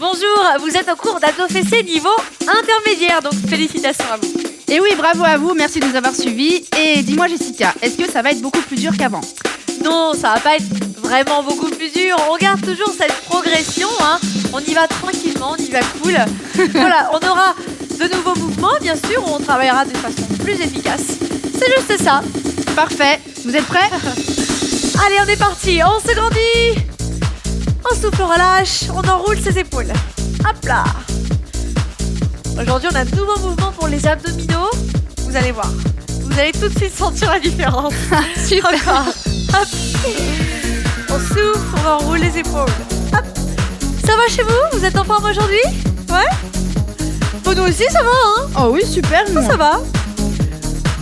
Bonjour, vous êtes en cours d'abdos fessés niveau intermédiaire, donc félicitations à vous. Et oui, bravo à vous, merci de nous avoir suivis. Et dis-moi Jessica, est-ce que ça va être beaucoup plus dur qu'avant? Non, ça va pas être vraiment beaucoup plus dur. On garde toujours cette progression, hein. On y va tranquillement, on y va cool. Voilà, on aura de nouveaux mouvements, bien sûr, où on travaillera de façon plus efficace. C'est juste ça. Parfait, vous êtes prêts? Allez, on est parti, on se grandit. On souffle, on relâche, on enroule ses épaules. Hop là. Aujourd'hui, on a de nouveaux mouvements pour les abdominaux. Vous allez voir. Vous allez tout de suite sentir la différence. Super. Encore. Hop. On souffle, on enroule les épaules. Hop. Ça va chez vous? Vous êtes en forme aujourd'hui? Ouais? Pour nous aussi, ça va, hein? Oh oui, super. Ça va.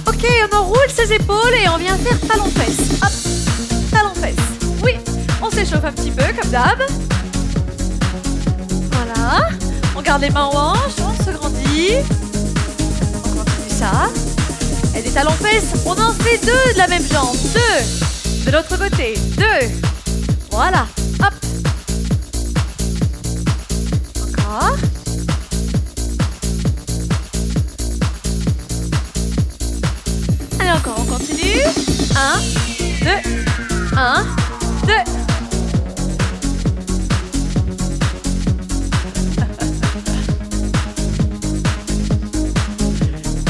Ok, on enroule ses épaules et on vient faire talon-fesse. Hop. Talon-fesse. Oui. On s'échauffe un petit peu, comme d'hab. Voilà. On garde les mains en hanches, on se grandit. On continue ça. Et des talons-fesses, on en fait deux de la même jambe. Deux. De l'autre côté. Deux. Voilà. Hop. Encore. Allez, encore, on continue. 1, 2, 1, 2.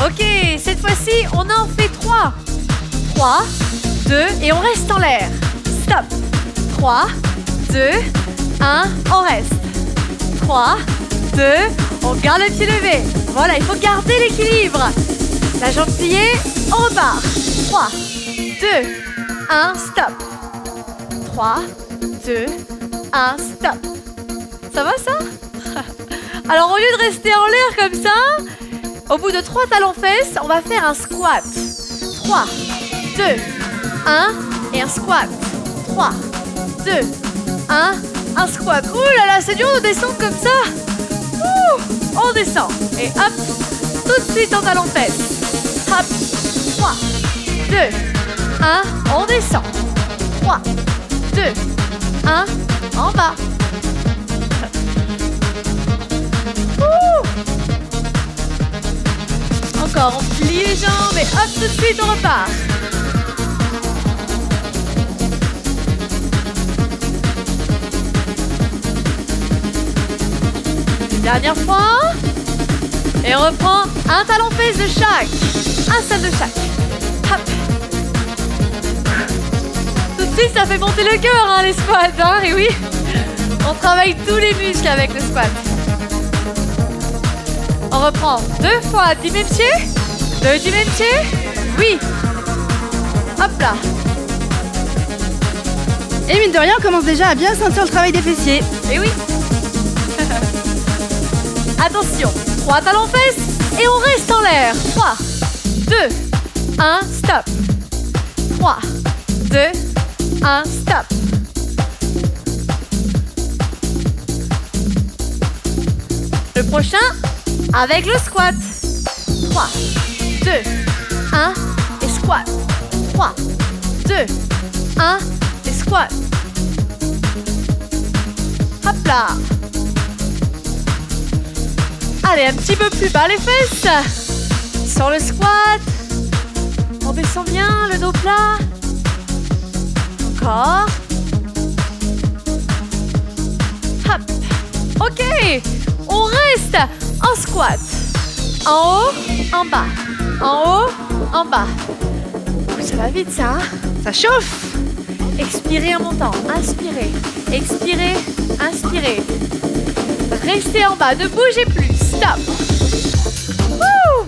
Ok, cette fois-ci, on en fait 3. 3, 2, et on reste en l'air. Stop. 3, 2, 1, on reste. 3, 2, on garde le pied levé. Voilà, il faut garder l'équilibre. La jambe pliée, on repart. 3, 2, 1, stop. 3, 2, 1, stop. Ça va ça? Alors au lieu de rester en l'air comme ça, au bout de 3 talons-fesses, on va faire un squat. 3, 2, 1 et un squat. 3, 2, 1, un squat. Ouh là là, c'est dur de descendre comme ça. Ouh, on descend. Et hop, tout de suite en talons-fesses. Hop, 3, 2, 1, on descend. 3, 2, 1, en bas. Ouh. Encore, on plie les jambes et hop, tout de suite on repart. Une dernière fois. Et on reprend un talon-fesse de chaque. Un seul de chaque. Hop. Tout de suite, ça fait monter le cœur, hein, les squats, hein, et oui. On travaille tous les muscles avec le squat. On reprend 2 fois 10 mêmes pieds. 2 10 mêmes pieds. Oui. Hop là. Et mine de rien, on commence déjà à bien sentir le travail des fessiers. Et oui. Attention. 3 talons-fesses et on reste en l'air. 3, 2, 1, stop. 3, 2, 1, stop. Le prochain, avec le squat. 3, 2, 1 et squat. 3, 2, 1 et squat. Hop là. Allez, un petit peu plus bas les fesses. Sur le squat. On descend bien, le dos plat. Encore. Hop. Ok. On reste en squat. En haut, en bas. En haut, en bas. Ça va vite ça, hein? Ça chauffe. Expirez en montant. Inspirez. Expirez. Inspirez. Restez en bas. Ne bougez plus. Stop. Wouh.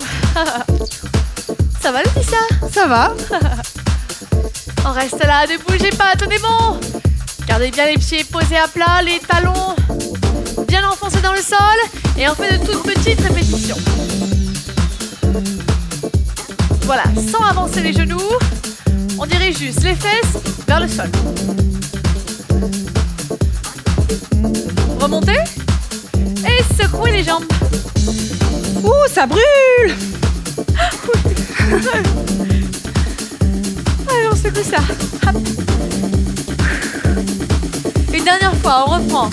Ça va, Laetitia? Ça va. On reste là. Ne bougez pas. Tenez bon. Gardez bien les pieds posés à plat. Les talons bien enfoncés dans le sol. Et on fait de toutes petites répétitions. Voilà. Sans avancer les genoux. On dirige juste les fesses vers le sol. Remontez. Et secouez les jambes. Ouh, ça brûle. Allez, on secoue ça. Hop. Une dernière fois, on reprend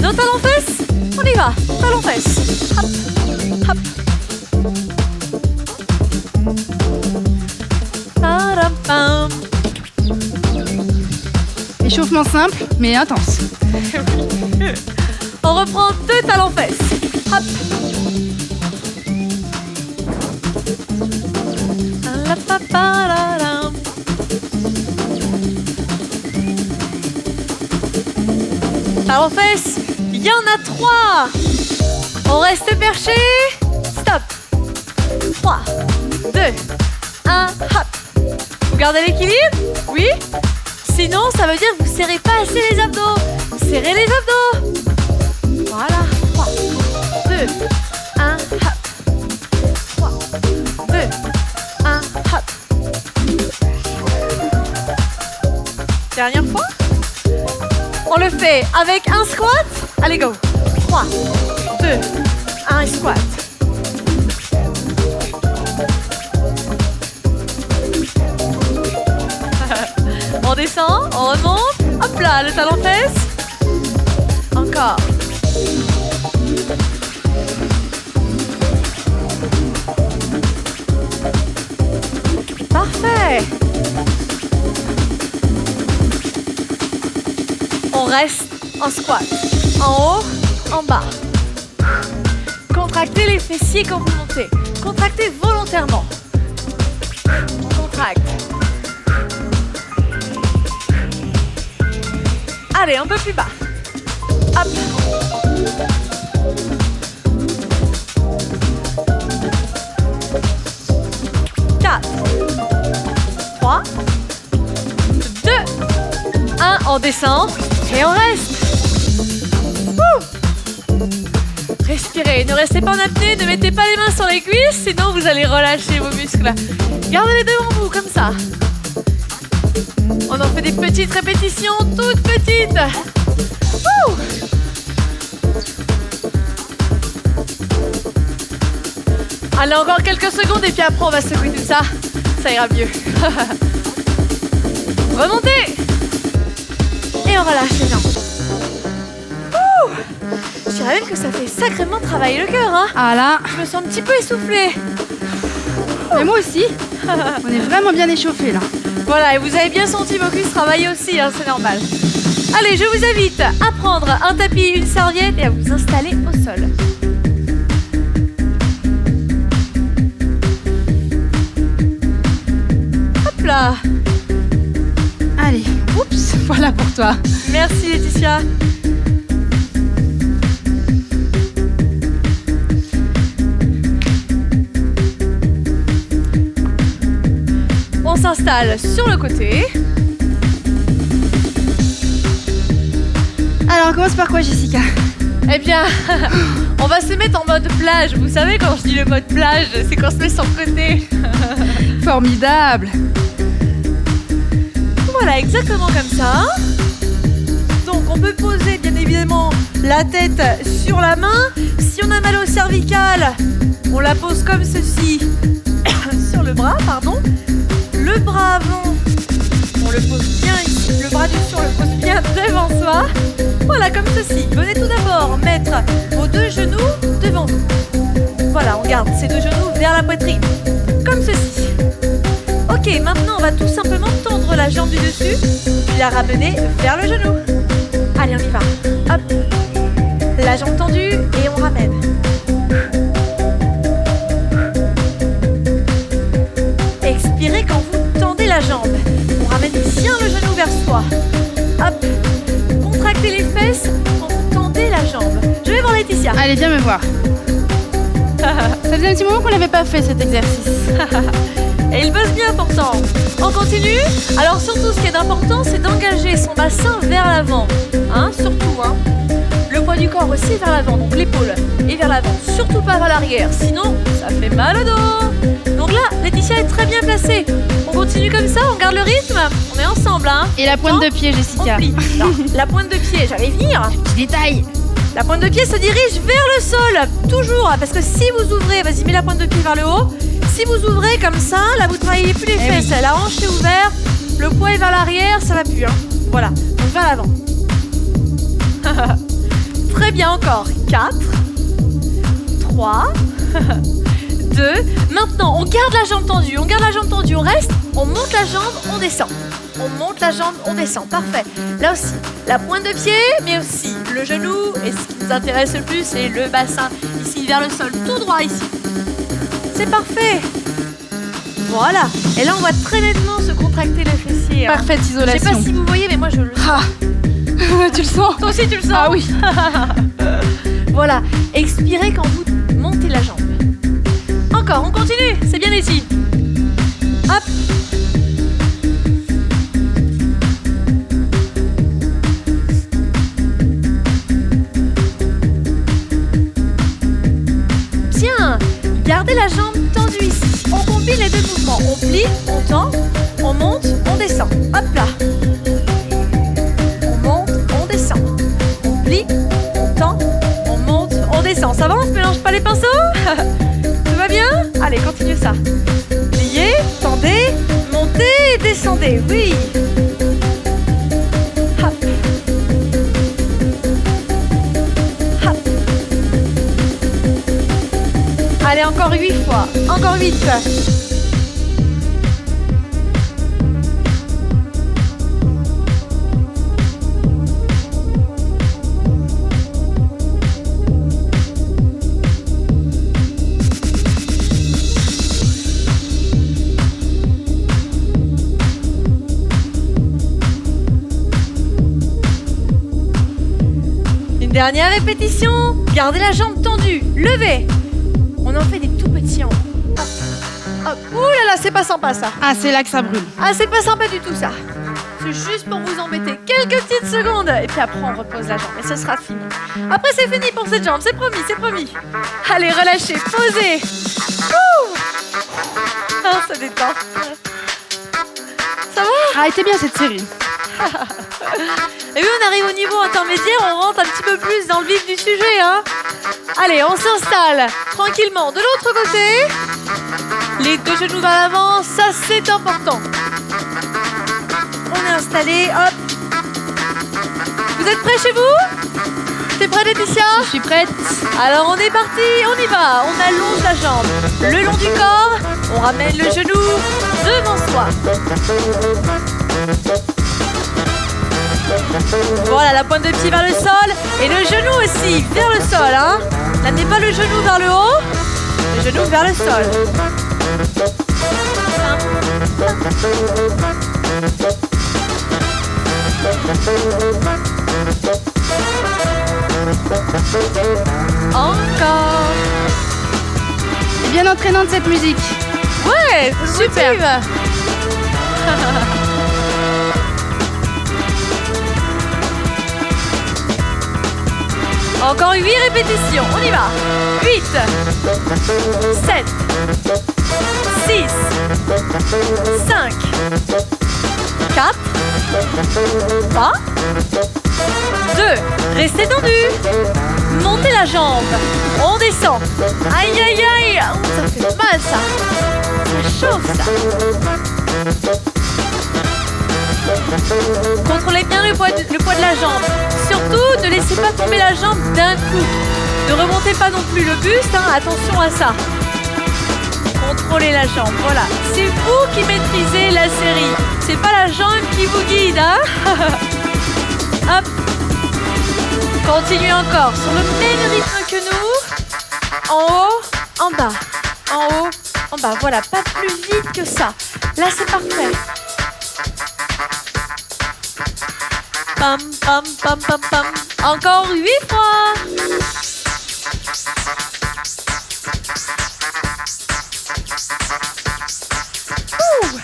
nos talons-fesses. On y va. Talons fesses. Hop, hop. Tadam-pam. Échauffement simple, mais intense. On reprend 2 talons fesses. Hop. La-pa-pa-la-lam. Talons fesses. Il y en a 3. On reste perché. Stop. 3, 2, 1, hop. Vous gardez l'équilibre? Oui? Sinon, ça veut dire que vous serrez pas assez les abdos. Serrez les abdos. Voilà. 3, 2, 1, hop. 3, 2, 1, hop. Dernière fois. On le fait avec un squat. Allez, go. 3, 2, 1, squat. On descend, on remonte. Hop là, le talon fesse. Encore. Parfait. On reste en squat. En haut, en bas. Contractez les fessiers quand vous montez. Contractez volontairement. On contracte. Allez, un peu plus bas. Hop. Quatre. 3, 2, 1. On descend et on reste. Ouh. Respirez. Ne restez pas en apnée. Ne mettez pas les mains sur les cuisses, sinon vous allez relâcher vos muscles. Gardez-les devant vous, comme ça. On en fait des petites répétitions, toutes petites. Ouh. Allez, encore quelques secondes et puis après on va secouer tout ça. Ça ira mieux. Remontez. Et on relâche les jambes. Ouh. Je dirais même que ça fait sacrément travailler le cœur, hein. Ah là, Je me sens un petit peu essoufflée. mais moi aussi. On est vraiment bien échauffés là. Voilà, et vous avez bien senti vos cuisses travailler aussi, hein, c'est normal. Allez, je vous invite à prendre un tapis, une serviette et à vous installer au sol. Hop là. Allez, oups, voilà pour toi. Merci Laetitia. On s'installe sur le côté. Alors, on commence par quoi, Jessica? Eh bien, on va se mettre en mode plage. Vous savez, quand je dis le mode plage, c'est qu'on se met sur le côté. Formidable. Voilà, exactement comme ça. Donc, on peut poser, bien évidemment, la tête sur la main. Si on a mal au cervical, on la pose comme ceci. Sur le bras, pardon. Le bras avant, on le pose bien ici. Le bras du dessus, on le pose bien devant soi. Voilà, comme ceci. Venez tout d'abord mettre vos 2 genoux devant vous. Voilà, on garde ces 2 genoux vers la poitrine. Comme ceci. Ok, maintenant, on va tout simplement tendre la jambe du dessus, puis la ramener vers le genou. Allez, on y va. Hop. La jambe tendue et on ramène. Expirez quand vous tendez la jambe. On ramène bien le genou vers soi. Hop. Contractez les fesses quand vous tendez la jambe. Je vais voir Laetitia. Allez, viens me voir. Ça faisait un petit moment qu'on l'avait pas fait cet exercice. Et il bosse bien pourtant. On continue. Alors surtout, ce qui est important, c'est d'engager son bassin vers l'avant. Hein, surtout, hein. Le poids du corps aussi vers l'avant, donc l'épaule et vers l'avant. Surtout pas vers l'arrière, sinon ça fait mal au dos. Donc là, Laetitia est très bien placée. On continue comme ça, on garde le rythme. On est ensemble, hein. Et la pointe de pied, Jessica. On plie. Non, la pointe de pied, j'allais venir. Petit détail. La pointe de pied se dirige vers le sol, toujours, parce que si vous ouvrez, vas-y, mets la pointe de pied vers le haut. Si vous ouvrez comme ça, là vous travaillez plus les fesses, oui. La hanche est ouverte, le poids est vers l'arrière, ça va plus, hein. Voilà, donc vers l'avant. Très bien, encore. 4, 3, 2. Maintenant, on garde la jambe tendue. On garde la jambe tendue, on reste. On monte la jambe, on descend. On monte la jambe, on descend. Parfait. Là aussi, la pointe de pied, mais aussi le genou. Et ce qui nous intéresse le plus, c'est le bassin. Ici, vers le sol, tout droit ici. C'est parfait. Voilà. Et là, on voit très nettement se contracter les fessiers. Parfaite Je sais isolation. pas si vous voyez, mais moi, je le sens. Ah. Tu le sens? Toi aussi, tu le sens? Ah oui. Voilà. Expirez quand vous montez la jambe. Encore, on continue. C'est bien ici. Hop. Bien. Gardez la jambe tendue ici. On combine les deux mouvements. On plie, on tend, on monte, on descend. Hop là. On monte, on descend. On plie, on tend, on monte, on descend. Ça va, on se mélange pas les pinceaux? Tout va bien? Allez, continue ça. Pliez, tendez, montez, descendez. Oui. Hop. Hop. Allez, encore 8 fois. Encore 8. Une dernière répétition. Gardez la jambe tendue. Levez. On en fait des tout petits en haut. Hop. Hop. Ouh là là, c'est pas sympa ça. Ah, c'est là que ça brûle. Ah, c'est pas sympa du tout ça. C'est juste pour vous embêter quelques petites secondes. Et puis après, on repose la jambe. Et ce sera fini. Après, c'est fini pour cette jambe. C'est promis, c'est promis. Allez, relâchez, posez. Ouh. Ah, ça détend. Ça va? Ah, elle était bien cette série. Et oui, on arrive au niveau intermédiaire, on rentre un petit peu plus dans le vif du sujet, hein. Allez, on s'installe tranquillement de l'autre côté. Les deux genoux vers l'avant, ça c'est important. On est installé, hop. Vous êtes prêts chez vous? T'es prête, Laetitia? Je suis prête. Alors on est parti, on y va. On allonge la jambe le long du corps. On ramène le genou devant soi. Voilà, la pointe de pied vers le sol. Et le genou aussi vers le sol, hein. N'amenez pas le genou vers le haut. Le genou vers le sol. Encore. C'est bien entraînante cette musique. Ouais, Super. motive. Encore 8 répétitions, on y va. 8, 7, 6, 5, 4, 3, 2, restez tendu. Montez la jambe, on descend. Aïe aïe aïe, oh, ça fait mal ça. Ça chauffe ça. Contrôlez bien le poids de la jambe. Surtout, ne laissez pas tomber la jambe d'un coup. Ne remontez pas non plus le buste, hein, attention à ça. Contrôlez la jambe, voilà. C'est vous qui maîtrisez la série. C'est pas la jambe qui vous guide, hein. Hop. Continuez encore sur le même rythme que nous. En haut, en bas. En haut, en bas. Voilà, pas plus vite que ça. Là, c'est parfait. Pam, pam, pam, pam, pam. Encore 8 fois. Ouh.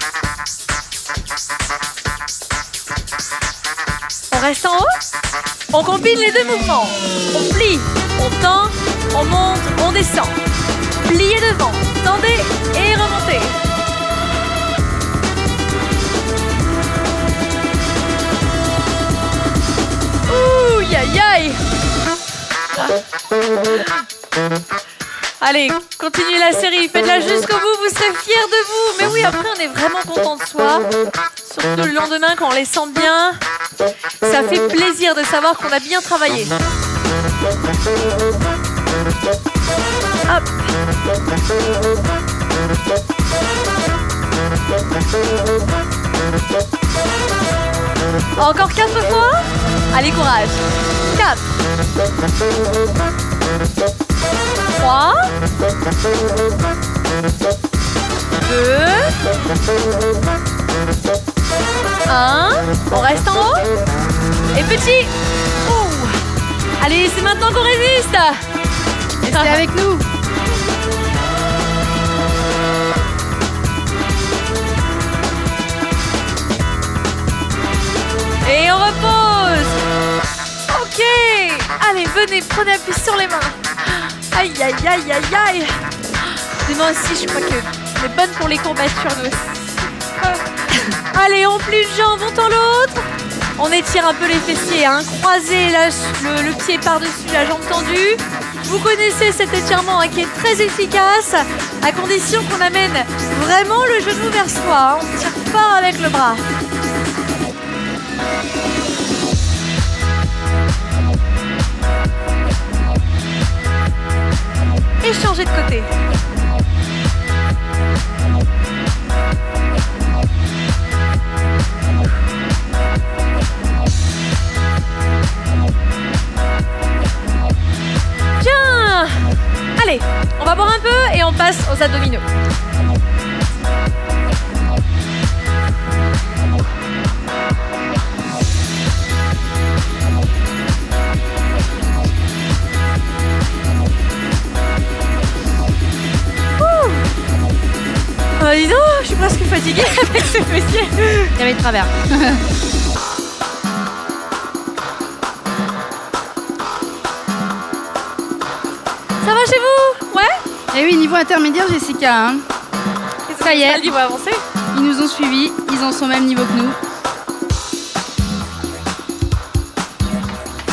On reste en haut. On combine les deux mouvements. On plie, on tend, on monte, on descend. Pliez devant, tendez et remontez. Ouh, aïe aïe. Allez, continuez la série, faites-la jusqu'au bout, vous serez fiers de vous. Mais oui, après, on est vraiment content de soi. Surtout le lendemain, quand on les sent bien. Ça fait plaisir de savoir qu'on a bien travaillé. Hop. Encore 4 fois. Allez, courage. 4. 3. 2. 1. On reste en haut. Et petit. Oh. Allez, c'est maintenant qu'on résiste. Restez avec nous. Et on repose. Ok. Allez, venez, prenez appui sur les mains. Aïe, aïe, aïe, aïe, aïe. Et moi aussi, je crois que c'est bonne pour les courbatures, nous aussi. Allez, on plie une jambe, on tend l'autre. On étire un peu les fessiers, hein. Croisez le pied par-dessus la jambe tendue. Vous connaissez cet étirement hein, qui est très efficace, à condition qu'on amène vraiment le genou vers soi. Hein. On tire fort avec le bras. Et changer de côté. Bien. Allez, on va boire un peu et on passe aux abdominaux. Dis donc, je suis presque fatiguée avec ce fessier. Il y avait de travers. Ça va chez vous? Ouais? Et oui, niveau intermédiaire, Jessica. Hein. Ça y est. Le niveau avancé. Ils nous ont suivis. Ils en sont au même niveau que nous.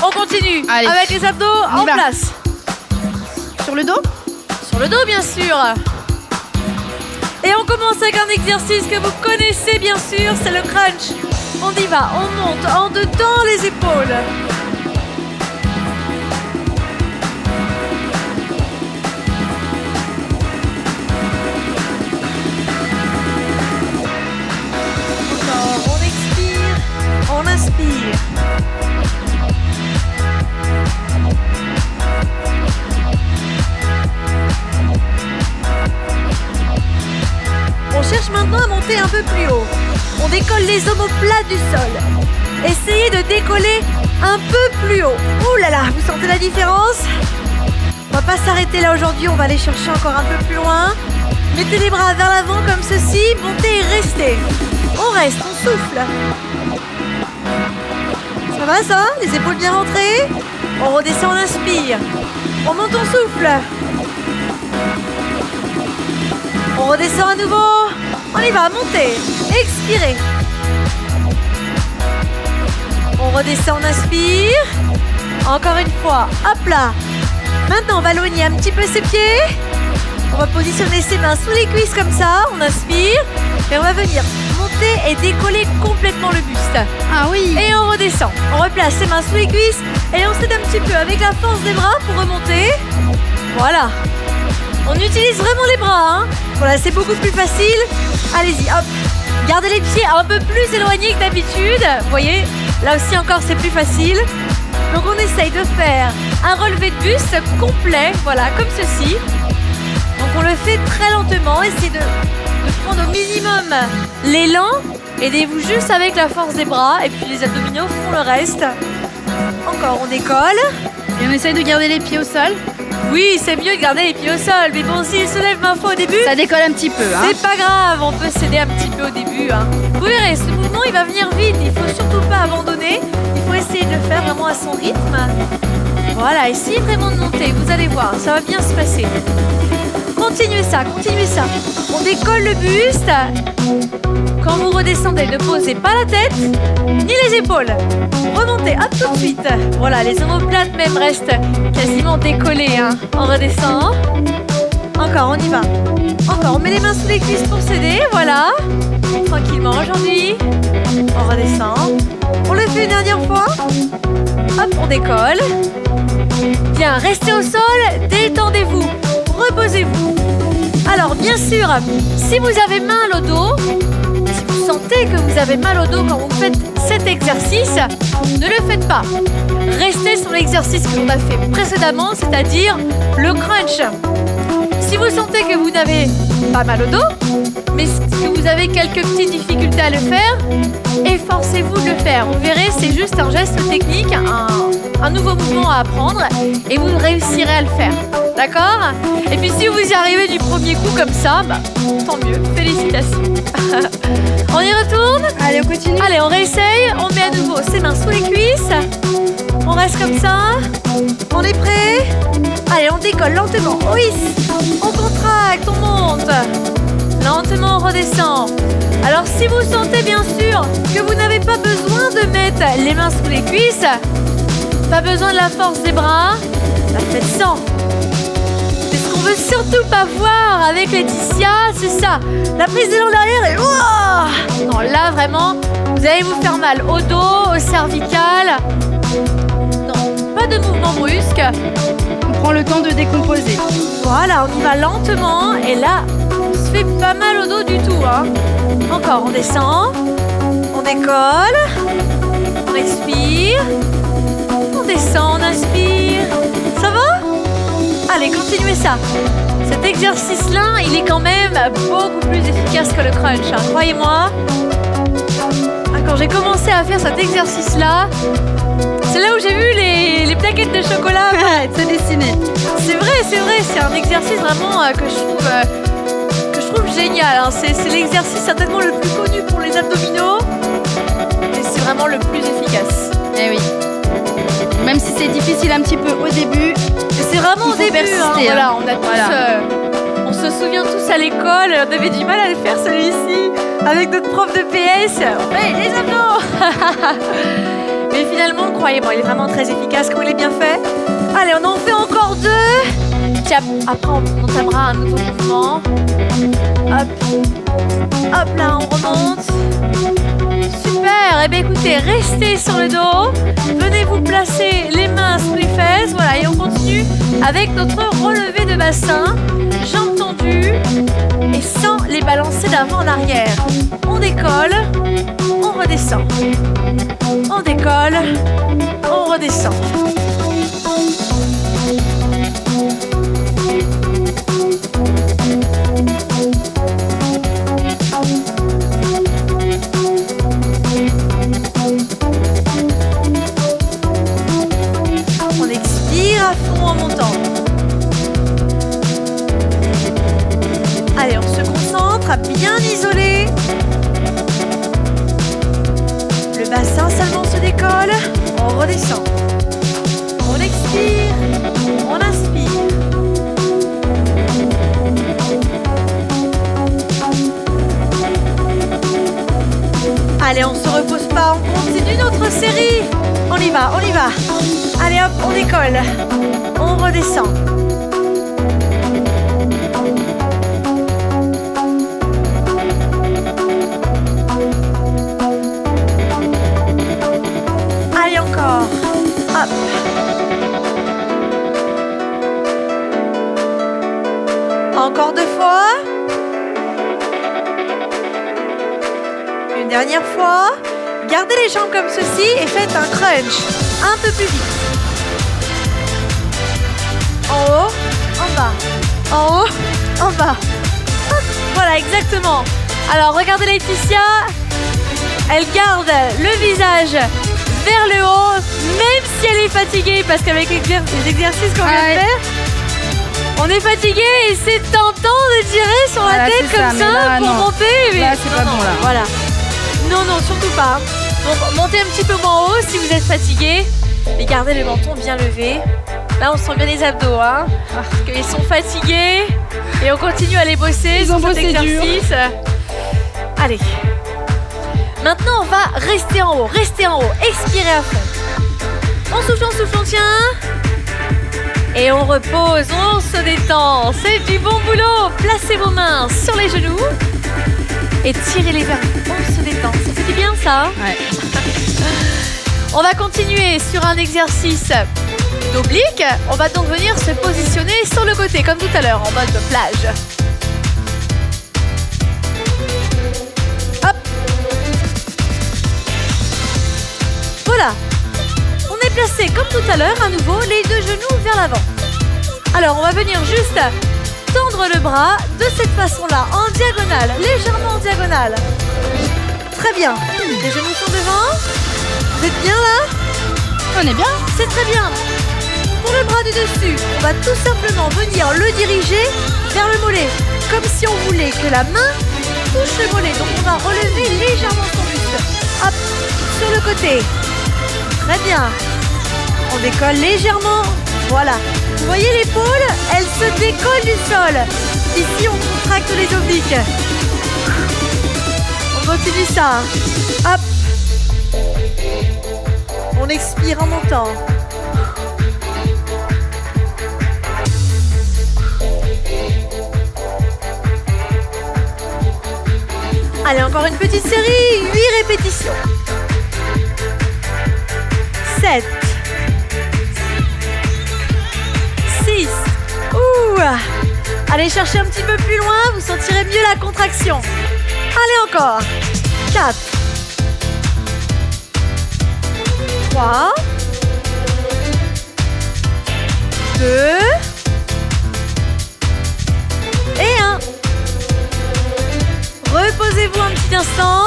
On continue. Allez. Avec les abdos en place. Sur le dos? Sur le dos, bien sûr. Et on commence avec un exercice que vous connaissez bien sûr, c'est le crunch. On y va, on monte en dedans les épaules. Encore, on expire, on inspire. On cherche maintenant à monter un peu plus haut. On décolle les omoplates du sol. Essayez de décoller un peu plus haut. Ouh là là, vous sentez la différence? On va pas s'arrêter là aujourd'hui, on va aller chercher encore un peu plus loin. Mettez les bras vers l'avant comme ceci, montez et restez. On reste, on souffle. Ça va ça? Les épaules bien rentrées? On redescend, on inspire. On monte, on souffle. On redescend à nouveau. On y va, montez. Expirez. On redescend, on inspire. Encore une fois. Hop là. Maintenant, on va éloigner un petit peu ses pieds. On va positionner ses mains sous les cuisses comme ça. On inspire. Et on va venir monter et décoller complètement le buste. Ah oui. Et on redescend. On replace ses mains sous les cuisses. Et on s'aide un petit peu avec la force des bras pour remonter. Voilà. On utilise vraiment les bras, hein. Voilà, c'est beaucoup plus facile. Allez-y, hop. Gardez les pieds un peu plus éloignés que d'habitude. Vous voyez, là aussi encore, c'est plus facile. Donc on essaye de faire un relevé de buste complet, voilà, comme ceci. Donc on le fait très lentement. Essayez de prendre au minimum l'élan. Aidez-vous juste avec la force des bras. Et puis les abdominaux font le reste. Encore, on décolle. Et on essaye de garder les pieds au sol. Oui, c'est mieux de garder les pieds au sol. Mais bon, s'il se lève ma foi au début, ça décolle un petit peu. Hein. C'est pas grave, on peut s'aider un petit peu au début. Hein. Vous verrez, ce mouvement, il va venir vite. Il faut surtout pas abandonner. Il faut essayer de le faire vraiment à son rythme. Voilà, essayez vraiment de monter. Vous allez voir, ça va bien se passer. Continuez ça, continuez ça. On décolle le buste. Quand vous redescendez, ne posez pas la tête, ni les épaules. Remontez, hop, tout de suite. Voilà, les omoplates même restent quasiment décollées. Hein. On redescend. Encore, on y va. Encore, on met les mains sous les cuisses pour s'aider. Voilà. Tranquillement aujourd'hui. On redescend. On le fait une dernière fois. Hop, on décolle. Bien, restez au sol, détendez-vous, reposez-vous. Alors, bien sûr, si vous avez mal au dos, si vous sentez que vous avez mal au dos quand vous faites cet exercice, ne le faites pas. Restez sur l'exercice que l'on a fait précédemment, c'est-à-dire le crunch. Si vous sentez que vous n'avez pas mal au dos, mais que vous avez quelques petites difficultés à le faire, efforcez-vous de le faire. Vous verrez, c'est juste un geste technique, un nouveau mouvement à apprendre et vous réussirez à le faire. D'accord? Et puis si vous y arrivez du premier coup comme ça, bah, tant mieux, félicitations. On y retourne? Allez, on continue. Allez, on réessaye, on met à nouveau ses mains sous les cuisses. On reste comme ça. On est prêt? Allez, on décolle lentement. Oui, on contracte, on monte. Lentement, on redescend. Alors, si vous sentez bien sûr que vous n'avez pas besoin de mettre les mains sous les cuisses, pas besoin de la force des bras, bah faites sans. C'est ce qu'on veut surtout pas voir avec Laetitia, c'est ça. La prise d'élan derrière et ouah! Non, là vraiment, vous allez vous faire mal au dos, au cervical. Non, pas de mouvement brusque. On prend le temps de décomposer. Voilà, on y va lentement et là, on se fait pas mal au dos du tout. Hein. Encore, on descend, on décolle, on expire, on descend, on inspire. Ça va? Allez, continuez ça. Cet exercice-là, il est quand même beaucoup plus efficace que le crunch. Hein. Croyez-moi. Quand j'ai commencé à faire cet exercice-là, c'est là où j'ai vu les plaquettes de chocolat se dessiner. C'est vrai, c'est un exercice vraiment que je trouve génial. Hein. C'est l'exercice certainement le plus connu pour les abdominaux et c'est vraiment le plus efficace. Eh oui. Même si c'est difficile un petit peu au début, c'est vraiment au début. Hein. Voilà, on a tous, voilà. On se souvient tous à l'école, on avait du mal à le faire celui-ci avec notre prof de PS. On fait les abdos. Mais finalement, croyez-moi, il est vraiment très efficace quand il est bien fait. Allez, on en fait encore 2. Puis après, on entamera un nouveau mouvement. Hop. Hop là, on remonte. Super. Eh bien, écoutez, restez sur le dos. Venez vous placer les mains sous les fesses. Voilà, et on continue avec notre relevé de bassin. Jambes tendues et sans les balancer d'avant en arrière. On décolle, on redescend. On décolle, on redescend. On expire à fond en montant. Allez, on se concentre à bien isoler. Le bassin seulement se décolle, on redescend. On expire, on inspire. Allez, on se repose pas, on continue notre série. On y va, on y va. Allez hop, on décolle. On redescend. Allez encore. Hop. Encore 2 fois. Une dernière fois. Gardez les jambes comme ceci et faites un crunch un peu plus vite. En haut, en bas. En haut, en bas. Hop. Voilà, exactement. Alors, regardez Laetitia. Elle garde le visage vers le haut, même si elle est fatiguée, parce qu'avec les exercices qu'on vient de faire, on est fatigué et c'est tentant de tirer sur la tête comme ça là, pour monter. Mais là, c'est pas bon, là. Voilà. Non, non, surtout pas. Donc, montez un petit peu moins haut si vous êtes fatigué, mais gardez le menton bien levé. Là, on sent bien les abdos, hein, parce qu'ils sont fatigués et on continue à les bosser sur cet exercice. Allez. Maintenant, on va rester en haut, expirez à fond. On souffle, on tient. Et on repose, on se détend. C'est du bon boulot. Placez vos mains sur les genoux et tirez-les vers vous. On se détend. Ça fait du bien, ça? Ouais. On va continuer sur un exercice d'oblique. On va donc venir se positionner sur le côté, comme tout à l'heure, en mode plage. Hop. Voilà. On est placé comme tout à l'heure, à nouveau, les deux genoux vers l'avant. Alors, on va venir juste tendre le bras de cette façon-là, en diagonale, légèrement en diagonale. Très bien. Les genoux sont devant. Vous êtes bien là? On est bien. C'est très bien. Pour le bras du dessus, on va tout simplement venir le diriger vers le mollet, comme si on voulait que la main touche le mollet. Donc on va relever légèrement son buste. Hop, sur le côté. Très bien. On décolle légèrement. Voilà. Vous voyez l'épaule? Elle se décolle du sol. Ici, on contracte les obliques. On continue ça. Hop. On expire en montant. Allez, encore une petite série, 8 répétitions. 7. 6. Ouh. Allez chercher un petit peu plus loin, vous sentirez mieux la contraction. Allez encore. 4. 3. 2. Et 1. Reposez-vous un petit instant.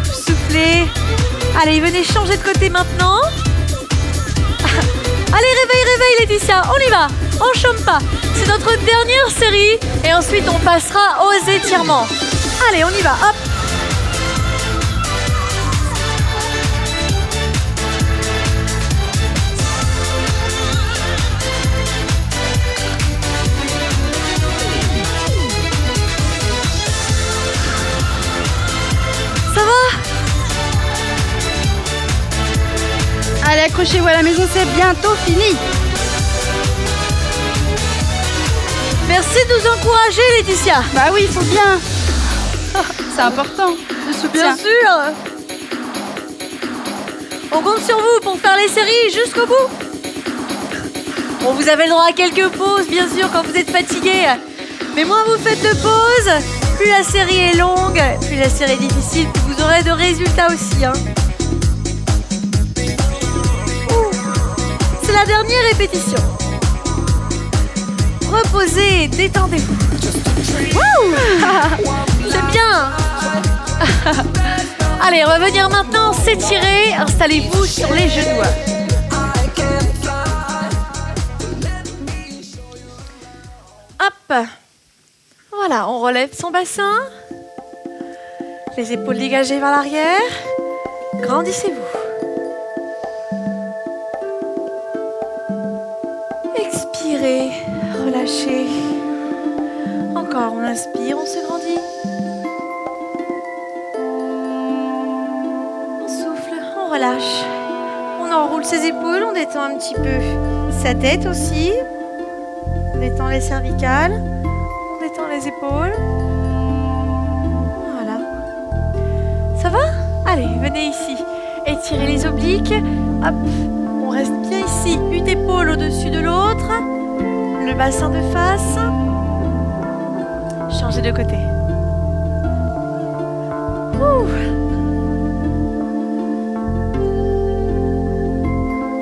Soufflez. Allez, venez changer de côté maintenant. Allez, réveille Laetitia, on y va. On chôme pas. C'est notre dernière série. Et ensuite, on passera aux étirements. Allez, on y va. Hop. Ça va? Allez, accrochez-vous à la maison, c'est bientôt fini. Merci de nous encourager, Laetitia. Bah oui, il faut bien. C'est important, le soutien. Bien sûr. On compte sur vous pour faire les séries jusqu'au bout. Bon, vous avez le droit à quelques pauses, bien sûr, quand vous êtes fatigué. Mais moins vous faites de pauses, plus la série est longue, plus la série est difficile, plus vous aurez de résultats aussi. Hein. C'est la dernière répétition. Reposez, détendez-vous. C'est bien. Allez, on va venir maintenant s'étirer. Installez-vous sur les genoux. Hop. Voilà, on relève son bassin. Les épaules dégagées vers l'arrière. Grandissez-vous. Expirez, relâchez. Encore, on inspire, on se grandit. On souffle, on relâche. On enroule ses épaules, on détend un petit peu sa tête aussi. On détend les cervicales. On détend les épaules. Voilà. Ça va? Allez, venez ici. Étirez les obliques. Hop. On reste bien ici. Une épaule au-dessus de l'autre. Le bassin de face. Changez de côté. Ouh.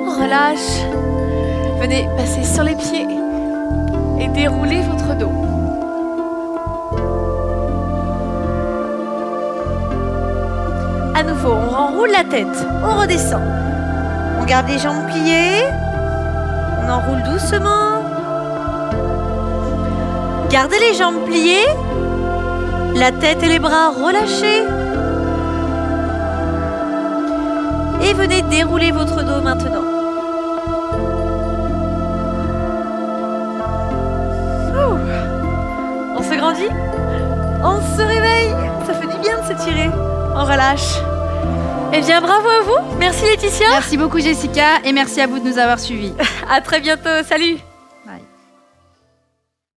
On relâche. Venez passer sur les pieds et dérouler votre dos. À nouveau, on enroule la tête, on redescend. On garde les jambes pliées, on enroule doucement. Gardez les jambes pliées, la tête et les bras relâchés. Et venez dérouler votre dos maintenant. On se grandit, on se réveille, ça fait du bien de s'étirer, on relâche. Eh bien bravo à vous, merci Laetitia. Merci beaucoup Jessica et merci à vous de nous avoir suivis. À très bientôt, salut.